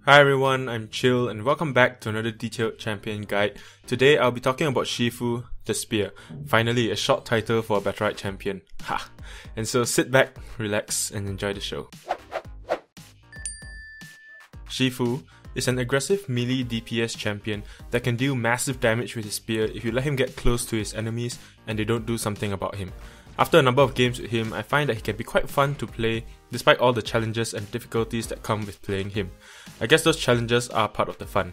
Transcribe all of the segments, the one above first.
Hi everyone, I'm Chyill and welcome back to another detailed champion guide. Today I'll be talking about Shifu, the Spear. Finally, a short title for a Battlerites champion. Ha! And so sit back, relax and enjoy the show. Shifu is an aggressive melee DPS champion that can deal massive damage with his spear if you let him get close to his enemies and they don't do something about him. After a number of games with him, I find that he can be quite fun to play despite all the challenges and difficulties that come with playing him. I guess those challenges are part of the fun.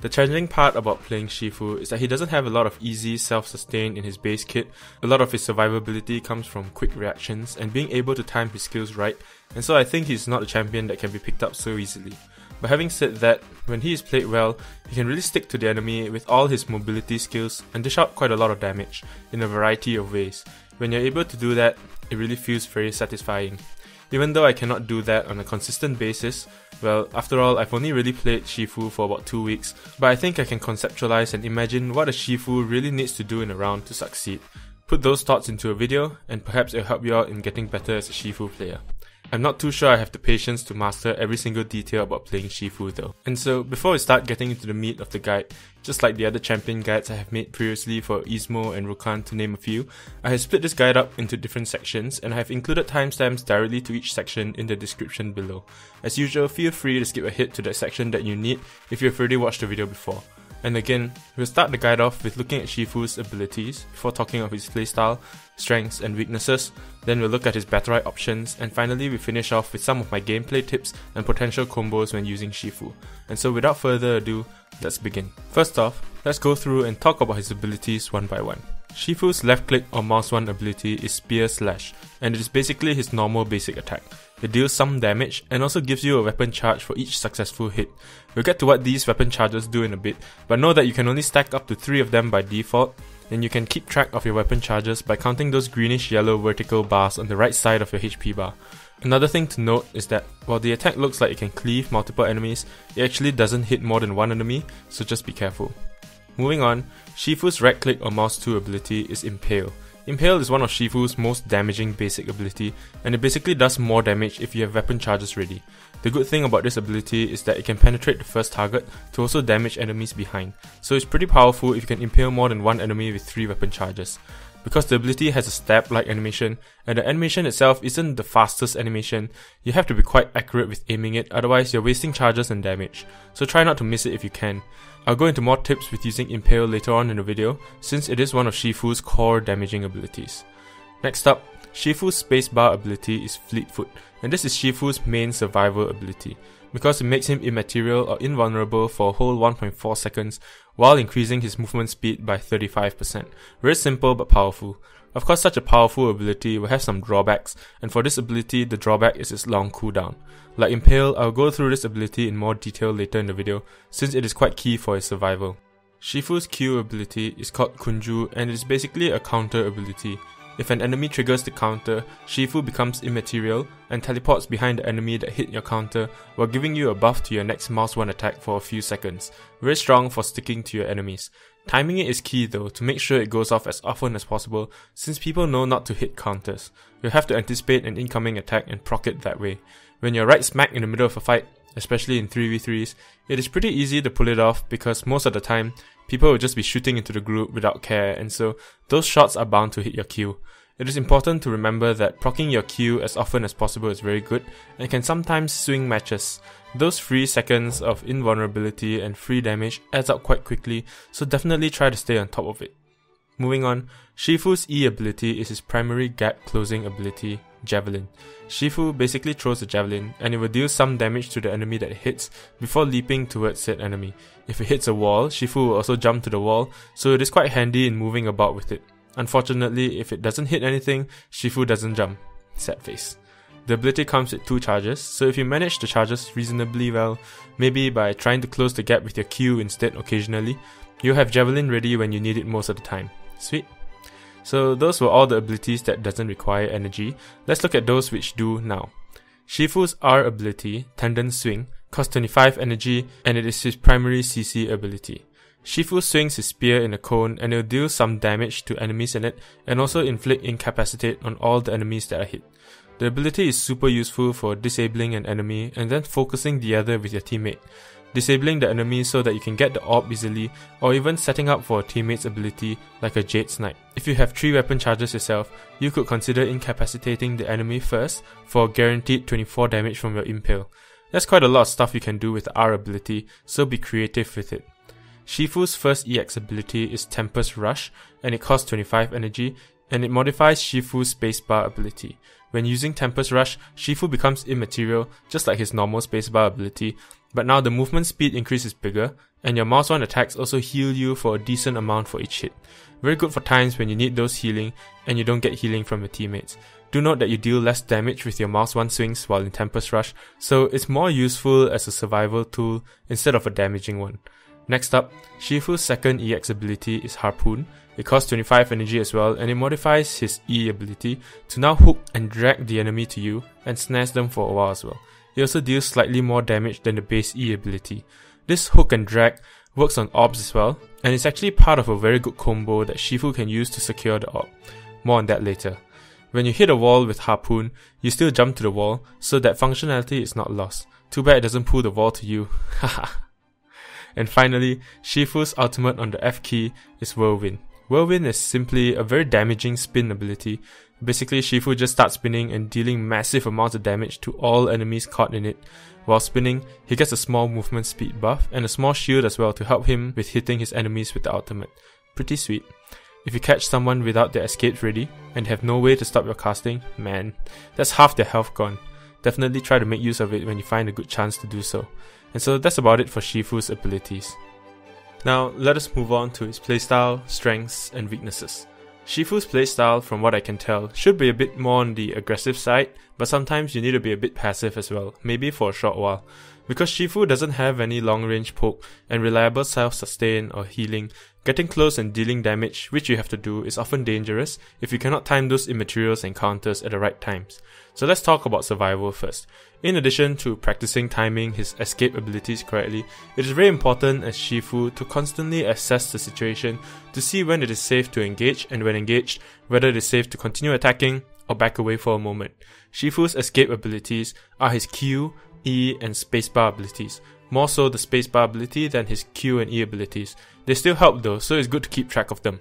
The challenging part about playing Shifu is that he doesn't have a lot of easy self-sustain in his base kit. A lot of his survivability comes from quick reactions and being able to time his skills right, and so I think he's not a champion that can be picked up so easily. But having said that, when he is played well, he can really stick to the enemy with all his mobility skills and dish out quite a lot of damage in a variety of ways. When you're able to do that, it really feels very satisfying. Even though I cannot do that on a consistent basis, well, after all, I've only really played Shifu for about 2 weeks, but I think I can conceptualize and imagine what a Shifu really needs to do in a round to succeed. Put those thoughts into a video, and perhaps it'll help you out in getting better as a Shifu player. I'm not too sure I have the patience to master every single detail about playing Shifu though. And so, before we start getting into the meat of the guide, just like the other champion guides I have made previously for Izmo and Raigon to name a few, I have split this guide up into different sections and I have included timestamps directly to each section in the description below. As usual, feel free to skip ahead to that section that you need if you've already watched the video before. And again, we'll start the guide off with looking at Shifu's abilities before talking of his playstyle, strengths and weaknesses, then we'll look at his Battlerites options, and finally we finish off with some of my gameplay tips and potential combos when using Shifu. And so without further ado, let's begin. First off, let's go through and talk about his abilities one by one. Shifu's left click or mouse 1 ability is Spear Slash, and it is basically his normal basic attack. It deals some damage and also gives you a weapon charge for each successful hit. We'll get to what these weapon charges do in a bit, but know that you can only stack up to 3 of them by default, and you can keep track of your weapon charges by counting those greenish yellow vertical bars on the right side of your HP bar. Another thing to note is that while the attack looks like it can cleave multiple enemies, it actually doesn't hit more than one enemy, so just be careful. Moving on, Shifu's right click or mouse 2 ability is Impale. Impale is one of Shifu's most damaging basic ability, and it basically does more damage if you have weapon charges ready. The good thing about this ability is that it can penetrate the first target to also damage enemies behind, so it's pretty powerful if you can impale more than one enemy with 3 weapon charges. Because the ability has a stab-like animation, and the animation itself isn't the fastest animation, you have to be quite accurate with aiming it, otherwise you're wasting charges and damage, so try not to miss it if you can. I'll go into more tips with using Impale later on in the video, since it is one of Shifu's core damaging abilities. Next up, Shifu's spacebar ability is Fleetfoot, and this is Shifu's main survival ability, because it makes him immaterial or invulnerable for a whole 1.4 seconds while increasing his movement speed by 35%. Very simple but powerful. Of course, such a powerful ability will have some drawbacks, and for this ability, the drawback is its long cooldown. Like Impale, I'll go through this ability in more detail later in the video, since it is quite key for his survival. Shifu's Q ability is called Kunju, and it is basically a counter ability. If an enemy triggers the counter, Shifu becomes immaterial and teleports behind the enemy that hit your counter while giving you a buff to your next mouse 1 attack for a few seconds. Very strong for sticking to your enemies. Timing it is key though, to make sure it goes off as often as possible, since people know not to hit counters. You'll have to anticipate an incoming attack and proc it that way. When you're right smack in the middle of a fight, especially in 3v3s, it is pretty easy to pull it off because most of the time, people will just be shooting into the group without care, and so those shots are bound to hit your Q. It is important to remember that proccing your Q as often as possible is very good and can sometimes swing matches. Those free seconds of invulnerability and free damage adds up quite quickly, so definitely try to stay on top of it. Moving on, Shifu's E ability is his primary gap closing ability, Javelin. Shifu basically throws a javelin and it will deal some damage to the enemy that it hits before leaping towards said enemy. If it hits a wall, Shifu will also jump to the wall, so it is quite handy in moving about with it. Unfortunately, if it doesn't hit anything, Shifu doesn't jump. Sad face. The ability comes with 2 charges, so if you manage the charges reasonably well, maybe by trying to close the gap with your Q instead occasionally, you'll have Javelin ready when you need it most of the time. Sweet. So those were all the abilities that doesn't require energy. Let's look at those which do now. Shifu's R ability, Tendon Swing, costs 25 energy and it is his primary CC ability. Shifu swings his spear in a cone and it will deal some damage to enemies in it and also inflict incapacitate on all the enemies that are hit. The ability is super useful for disabling an enemy and then focusing the other with your teammate. Disabling the enemy so that you can get the orb easily, or even setting up for a teammate's ability like a Jade Snipe. If you have 3 weapon charges yourself, you could consider incapacitating the enemy first for a guaranteed 24 damage from your impale. That's quite a lot of stuff you can do with the R ability, so be creative with it. Shifu's first EX ability is Tempest Rush, and it costs 25 energy, and it modifies Shifu's spacebar ability. When using Tempest Rush, Shifu becomes immaterial, just like his normal spacebar ability, but now the movement speed increase is bigger, and your mouse 1 attacks also heal you for a decent amount for each hit. Very good for times when you need those healing, and you don't get healing from your teammates. Do note that you deal less damage with your mouse 1 swings while in Tempest Rush, so it's more useful as a survival tool instead of a damaging one. Next up, Shifu's second EX ability is Harpoon. It costs 25 energy as well, and it modifies his E ability to now hook and drag the enemy to you and snares them for a while as well. It also deals slightly more damage than the base E ability. This hook and drag works on orbs as well, and it's actually part of a very good combo that Shifu can use to secure the orb. More on that later. When you hit a wall with Harpoon, you still jump to the wall, so that functionality is not lost. Too bad it doesn't pull the wall to you, haha. And finally, Shifu's ultimate on the F key is Whirlwind. Whirlwind is simply a very damaging spin ability. Basically, Shifu just starts spinning and dealing massive amounts of damage to all enemies caught in it. While spinning, he gets a small movement speed buff and a small shield as well to help him with hitting his enemies with the ultimate. Pretty sweet. If you catch someone without their escapes ready and have no way to stop your casting, man, that's half their health gone. Definitely try to make use of it when you find a good chance to do so. And so that's about it for Shifu's abilities. Now let us move on to his playstyle, strengths and weaknesses. Shifu's playstyle, from what I can tell, should be a bit more on the aggressive side, but sometimes you need to be a bit passive as well, maybe for a short while. Because Shifu doesn't have any long range poke and reliable self-sustain or healing, getting close and dealing damage, which you have to do, is often dangerous if you cannot time those immaterials and counters at the right times. So let's talk about survival first. In addition to practicing timing his escape abilities correctly, it is very important as Shifu to constantly assess the situation to see when it is safe to engage, and when engaged, whether it is safe to continue attacking or back away for a moment. Shifu's escape abilities are his Q, E and spacebar abilities, more so the spacebar ability than his Q and E abilities. They still help though, so it's good to keep track of them.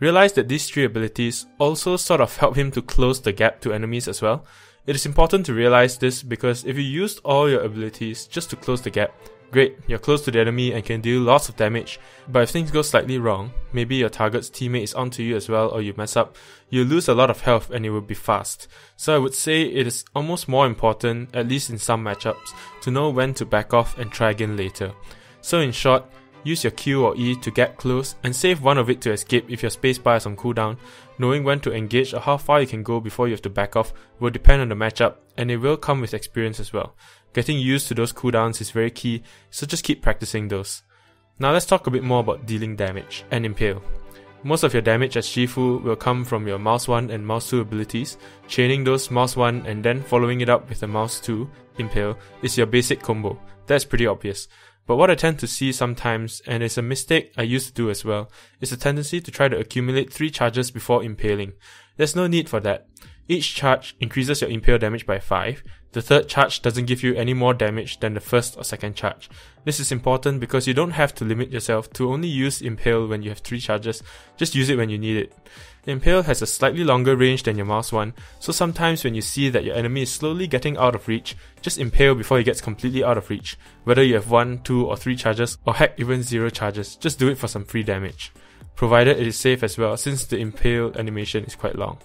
Realize that these 3 abilities also sort of help him to close the gap to enemies as well. It is important to realize this because if you used all your abilities just to close the gap, great, you're close to the enemy and can deal lots of damage, but if things go slightly wrong, maybe your target's teammate is onto you as well or you mess up, you lose a lot of health and it will be fast. So I would say it is almost more important, at least in some matchups, to know when to back off and try again later. So in short, use your Q or E to get close and save one of it to escape if your spacebar is on cooldown. Knowing when to engage or how far you can go before you have to back off will depend on the matchup, and it will come with experience as well. Getting used to those cooldowns is very key, so just keep practicing those. Now let's talk a bit more about dealing damage and impale. Most of your damage as Shifu will come from your mouse 1 and mouse 2 abilities. Chaining those mouse 1 and then following it up with the mouse 2 impale is your basic combo. That's pretty obvious. But what I tend to see sometimes, and it's a mistake I used to do as well, is a tendency to try to accumulate 3 charges before impaling. There's no need for that. Each charge increases your impale damage by 5. The third charge doesn't give you any more damage than the first or second charge. This is important because you don't have to limit yourself to only use impale when you have 3 charges, just use it when you need it. Impale has a slightly longer range than your mouse 1, so sometimes when you see that your enemy is slowly getting out of reach, just impale before he gets completely out of reach. Whether you have 1, 2 or 3 charges, or heck even 0 charges, just do it for some free damage. Provided it is safe as well, since the impale animation is quite long.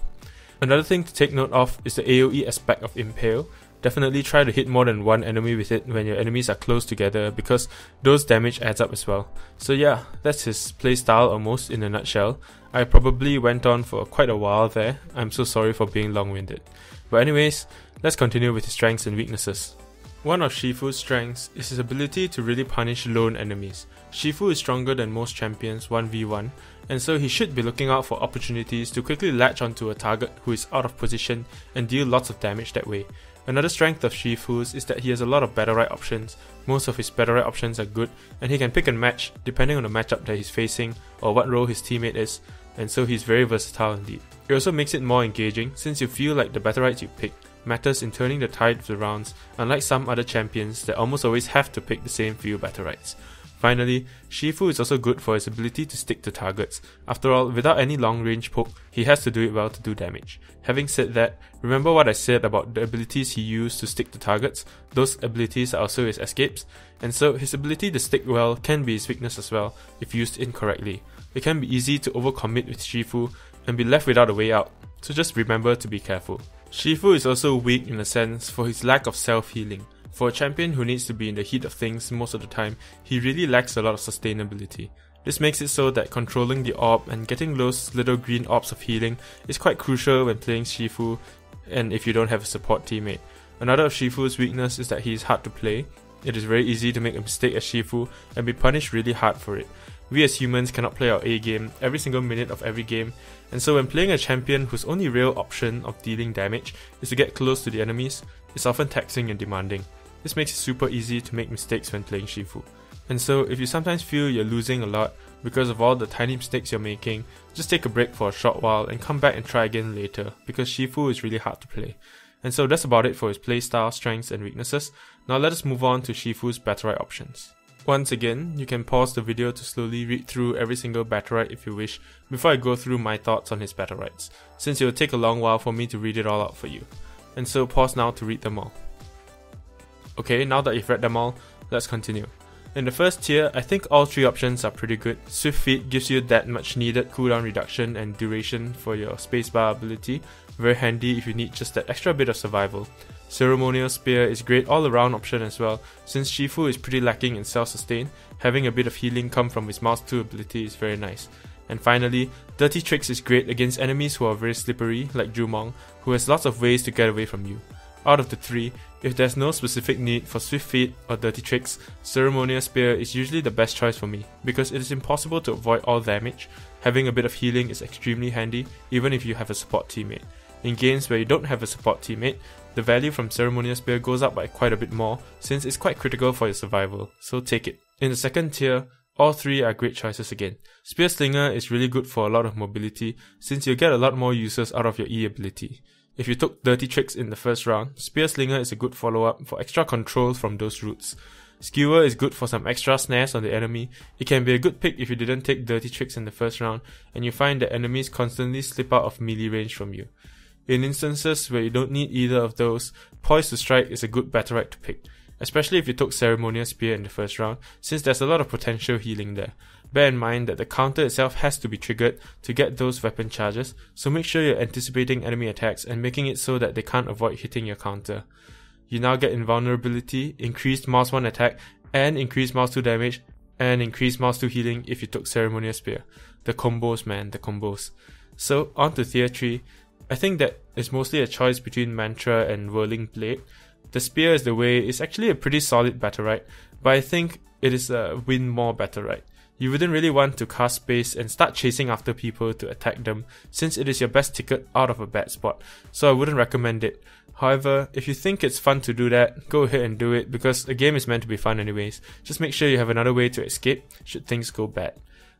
Another thing to take note of is the AoE aspect of impale. Definitely try to hit more than one enemy with it when your enemies are close together, because those damage adds up as well. So yeah, that's his playstyle almost in a nutshell. I probably went on for quite a while there. I'm so sorry for being long-winded. But anyways, let's continue with his strengths and weaknesses. One of Shifu's strengths is his ability to really punish lone enemies. Shifu is stronger than most champions 1v1, and so he should be looking out for opportunities to quickly latch onto a target who is out of position and deal lots of damage that way. Another strength of Shifu's is that he has a lot of Battlerites options. Most of his Battlerites options are good, and he can pick and match depending on the matchup that he's facing or what role his teammate is, and so he's very versatile indeed. It also makes it more engaging since you feel like the Battlerites you pick matters in turning the tide of the rounds, unlike some other champions that almost always have to pick the same few Battlerites. Finally, Shifu is also good for his ability to stick to targets. After all, without any long range poke, he has to do it well to do damage. Having said that, remember what I said about the abilities he used to stick to targets? Those abilities are also his escapes, and so his ability to stick well can be his weakness as well if used incorrectly. It can be easy to overcommit with Shifu and be left without a way out, so just remember to be careful. Shifu is also weak in a sense for his lack of self-healing. For a champion who needs to be in the heat of things most of the time, he really lacks a lot of sustainability. This makes it so that controlling the orb and getting those little green orbs of healing is quite crucial when playing Shifu and if you don't have a support teammate. Another of Shifu's weakness is that he is hard to play. It is very easy to make a mistake as Shifu and be punished really hard for it. We as humans cannot play our A game every single minute of every game, and so when playing a champion whose only real option of dealing damage is to get close to the enemies, it's often taxing and demanding. This makes it super easy to make mistakes when playing Shifu. And so if you sometimes feel you're losing a lot because of all the tiny mistakes you're making, just take a break for a short while and come back and try again later, because Shifu is really hard to play. And so that's about it for his playstyle, strengths and weaknesses. Now let us move on to Shifu's Battleright options. Once again, you can pause the video to slowly read through every single Battleright if you wish, before I go through my thoughts on his Battlerites, since it will take a long while for me to read it all out for you. And so pause now to read them all. Okay, now that you've read them all, let's continue. In the first tier, I think all three options are pretty good. Swift Feet gives you that much needed cooldown reduction and duration for your spacebar ability, very handy if you need just that extra bit of survival. Ceremonial Spear is a great all around option as well, since Shifu is pretty lacking in self-sustain, having a bit of healing come from his Mouse 2 ability is very nice. And finally, Dirty Tricks is great against enemies who are very slippery, like Jumong, who has lots of ways to get away from you. Out of the three, if there's no specific need for Swift Feet or Dirty Tricks, Ceremonial Spear is usually the best choice for me, because it is impossible to avoid all damage. Having a bit of healing is extremely handy, even if you have a support teammate. In games where you don't have a support teammate, the value from Ceremonial Spear goes up by quite a bit more, since it's quite critical for your survival, so take it. In the second tier, all three are great choices again. Spear Slinger is really good for a lot of mobility, since you'll get a lot more uses out of your E ability. If you took Dirty Tricks in the first round, Spear Slinger is a good follow-up for extra control from those routes. Skewer is good for some extra snares on the enemy. It can be a good pick if you didn't take Dirty Tricks in the first round and you find that enemies constantly slip out of melee range from you. In instances where you don't need either of those, Poise to Strike is a good Battleright to pick, especially if you took Ceremonial Spear in the first round, since there's a lot of potential healing there. Bear in mind that the counter itself has to be triggered to get those weapon charges, so make sure you're anticipating enemy attacks and making it so that they can't avoid hitting your counter. You now get Invulnerability, increased Mouse 1 attack, and increased Mouse 2 damage, and increased Mouse 2 healing if you took Ceremonial Spear. The combos, man, the combos. So, on to Tier 3. I think that it's mostly a choice between Mantra and Whirling Blade. The Spear is the way, it's actually a pretty solid Battleright, but I think it is a win more Battleright. You wouldn't really want to cast space and start chasing after people to attack them, since it is your best ticket out of a bad spot, so I wouldn't recommend it. However, if you think it's fun to do that, go ahead and do it, because a game is meant to be fun anyways. Just make sure you have another way to escape should things go bad.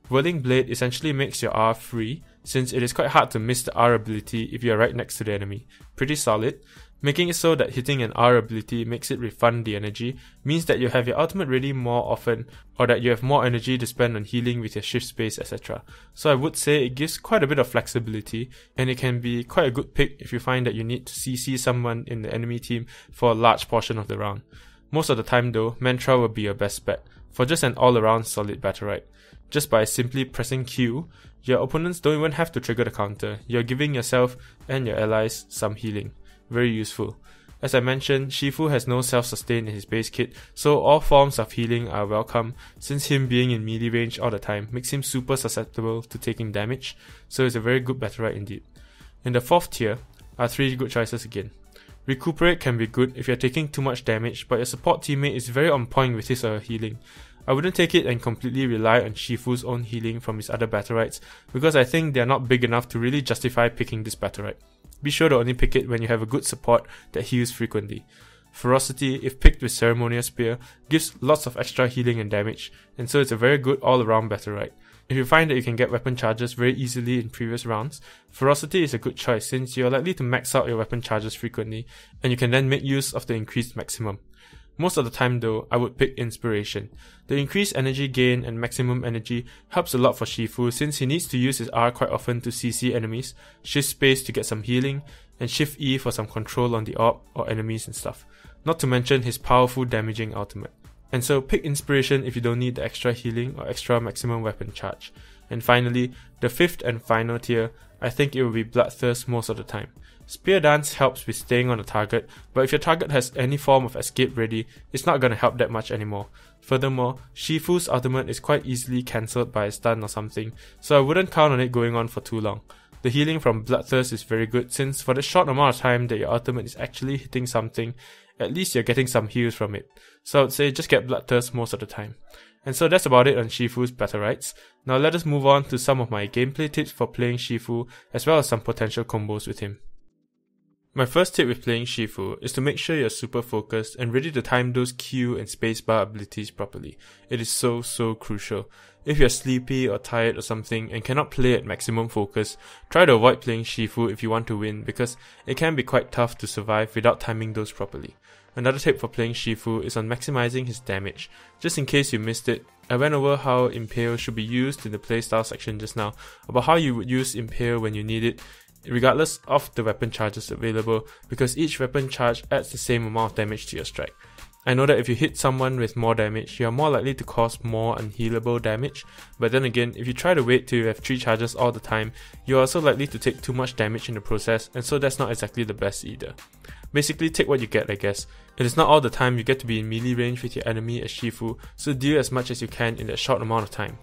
Whirling Blade essentially makes your R free, since it is quite hard to miss the R ability if you are right next to the enemy. Pretty solid. Making it so that hitting an R ability makes it refund the energy means that you have your ultimate ready more often, or that you have more energy to spend on healing with your shift space, etc. So I would say it gives quite a bit of flexibility, and it can be quite a good pick if you find that you need to CC someone in the enemy team for a large portion of the round. Most of the time though, Mantra will be your best bet, for just an all-around solid Battleright. Just by simply pressing Q, your opponents don't even have to trigger the counter, you're giving yourself and your allies some healing. Very useful. As I mentioned, Shifu has no self-sustain in his base kit, so all forms of healing are welcome, since him being in melee range all the time makes him super susceptible to taking damage, so it's a very good Battleright indeed. In the fourth tier are three good choices again. Recuperate can be good if you're taking too much damage, but your support teammate is very on point with his or her healing. I wouldn't take it and completely rely on Shifu's own healing from his other Battlerites, because I think they are not big enough to really justify picking this Battleright. Be sure to only pick it when you have a good support that heals frequently. Ferocity, if picked with Ceremonial Spear, gives lots of extra healing and damage, and so it's a very good all-around Battleright. If you find that you can get weapon charges very easily in previous rounds, Ferocity is a good choice since you are likely to max out your weapon charges frequently, and you can then make use of the increased maximum. Most of the time though, I would pick Inspiration. The increased energy gain and maximum energy helps a lot for Shifu since he needs to use his R quite often to CC enemies, shift space to get some healing, and shift E for some control on the orb or enemies and stuff. Not to mention his powerful damaging ultimate. And so pick Inspiration if you don't need the extra healing or extra maximum weapon charge. And finally, the fifth and final tier, I think it will be Bloodthirst most of the time. Spear Dance helps with staying on the target, but if your target has any form of escape ready, it's not gonna help that much anymore. Furthermore, Shifu's ultimate is quite easily cancelled by a stun or something, so I wouldn't count on it going on for too long. The healing from Bloodthirst is very good since for the short amount of time that your ultimate is actually hitting something, at least you're getting some heals from it. So I would say just get Bloodthirst most of the time. And so that's about it on Shifu's Battlerites. Now let us move on to some of my gameplay tips for playing Shifu, as well as some potential combos with him. My first tip with playing Shifu is to make sure you're super focused and ready to time those Q and spacebar abilities properly. It is so crucial. If you're sleepy or tired or something and cannot play at maximum focus, try to avoid playing Shifu if you want to win because it can be quite tough to survive without timing those properly. Another tip for playing Shifu is on maximizing his damage. Just in case you missed it, I went over how Impale should be used in the playstyle section just now, about how you would use Impale when you need it, regardless of the weapon charges available, because each weapon charge adds the same amount of damage to your strike. I know that if you hit someone with more damage, you are more likely to cause more unhealable damage, but then again, if you try to wait till you have 3 charges all the time, you are also likely to take too much damage in the process, and so that's not exactly the best either. Basically, take what you get, I guess. It is not all the time you get to be in melee range with your enemy as Shifu, so deal as much as you can in that short amount of time.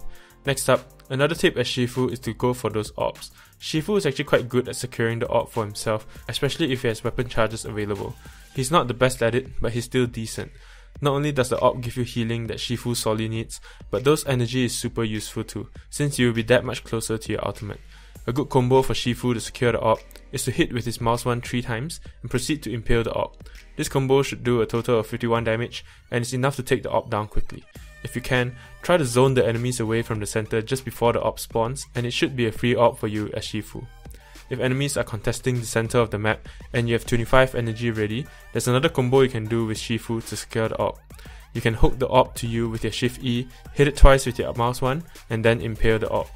Next up, another tip as Shifu is to go for those orbs. Shifu is actually quite good at securing the orb for himself, especially if he has weapon charges available. He's not the best at it, but he's still decent. Not only does the orb give you healing that Shifu sorely needs, but those energy is super useful too, since you will be that much closer to your ultimate. A good combo for Shifu to secure the orb is to hit with his mouse wand 3 times and proceed to impale the orb. This combo should do a total of 51 damage and is enough to take the orb down quickly. If you can, try to zone the enemies away from the center just before the orb spawns, and it should be a free orb for you as Shifu. If enemies are contesting the center of the map and you have 25 energy ready, there's another combo you can do with Shifu to secure the orb. You can hook the orb to you with your Shift E, hit it twice with your mouse wand, and then impale the orb.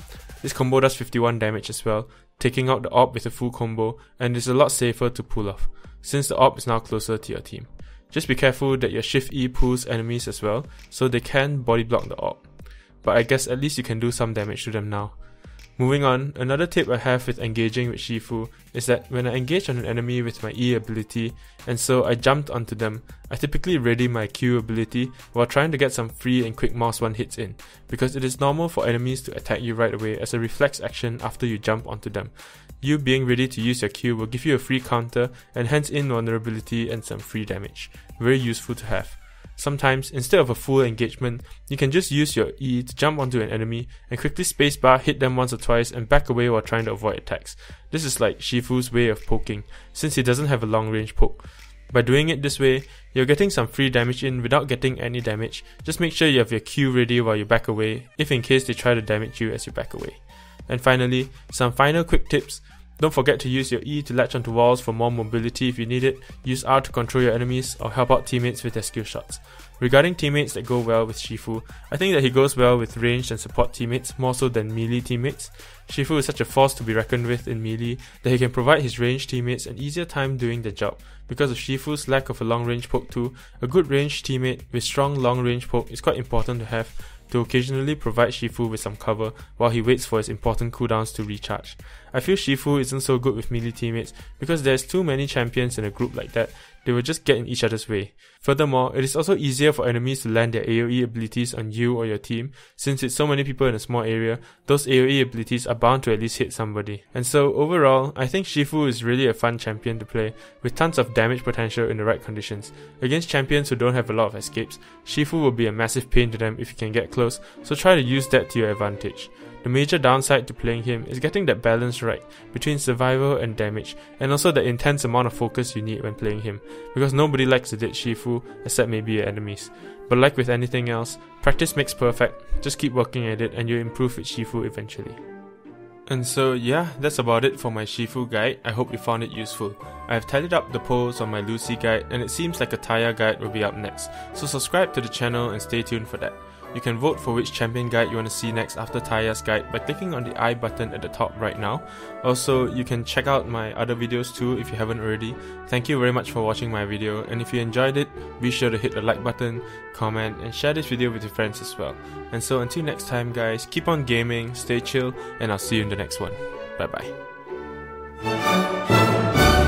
This combo does 51 damage as well, taking out the orb with a full combo, and is a lot safer to pull off, since the orb is now closer to your team. Just be careful that your Shift E pulls enemies as well, so they can body block the orb. But I guess at least you can do some damage to them now. Moving on, another tip I have with engaging with Shifu is that when I engage on an enemy with my E ability, and so I jumped onto them, I typically ready my Q ability while trying to get some free and quick mouse wand hits in, because it is normal for enemies to attack you right away as a reflex action after you jump onto them. You being ready to use your Q will give you a free counter and hence invulnerability and some free damage. Very useful to have. Sometimes, instead of a full engagement, you can just use your E to jump onto an enemy and quickly spacebar hit them once or twice and back away while trying to avoid attacks. This is like Shifu's way of poking, since he doesn't have a long range poke. By doing it this way, you're getting some free damage in without getting any damage. Just make sure you have your Q ready while you back away, if in case they try to damage you as you back away. And finally, some final quick tips. Don't forget to use your E to latch onto walls for more mobility if you need it, use R to control your enemies, or help out teammates with their skill shots. Regarding teammates that go well with Shifu, I think that he goes well with ranged and support teammates more so than melee teammates. Shifu is such a force to be reckoned with in melee that he can provide his ranged teammates an easier time doing their job. Because of Shifu's lack of a long range poke too, a good ranged teammate with strong long range poke is quite important to have, to occasionally provide Shifu with some cover while he waits for his important cooldowns to recharge. I feel Shifu isn't so good with melee teammates because there's too many champions in a group like that, they will just get in each other's way. Furthermore, it is also easier for enemies to land their AoE abilities on you or your team, since it's so many people in a small area, those AoE abilities are bound to at least hit somebody. And so overall, I think Shifu is really a fun champion to play, with tons of damage potential in the right conditions. Against champions who don't have a lot of escapes, Shifu will be a massive pain to them if you can get close, so try to use that to your advantage. The major downside to playing him is getting that balance right between survival and damage, and also the intense amount of focus you need when playing him, because nobody likes to ditch Shifu except maybe your enemies. But like with anything else, practice makes perfect, just keep working at it and you'll improve with Shifu eventually. And so yeah, that's about it for my Shifu guide. I hope you found it useful. I have tidied up the polls on my Lucy guide and it seems like a Taya guide will be up next, so subscribe to the channel and stay tuned for that. You can vote for which champion guide you want to see next after Taya's guide by clicking on the I button at the top right now. Also, you can check out my other videos too if you haven't already. Thank you very much for watching my video, and if you enjoyed it, be sure to hit the like button, comment, and share this video with your friends as well. And so until next time guys, keep on gaming, stay chill, and I'll see you in the next one. Bye bye.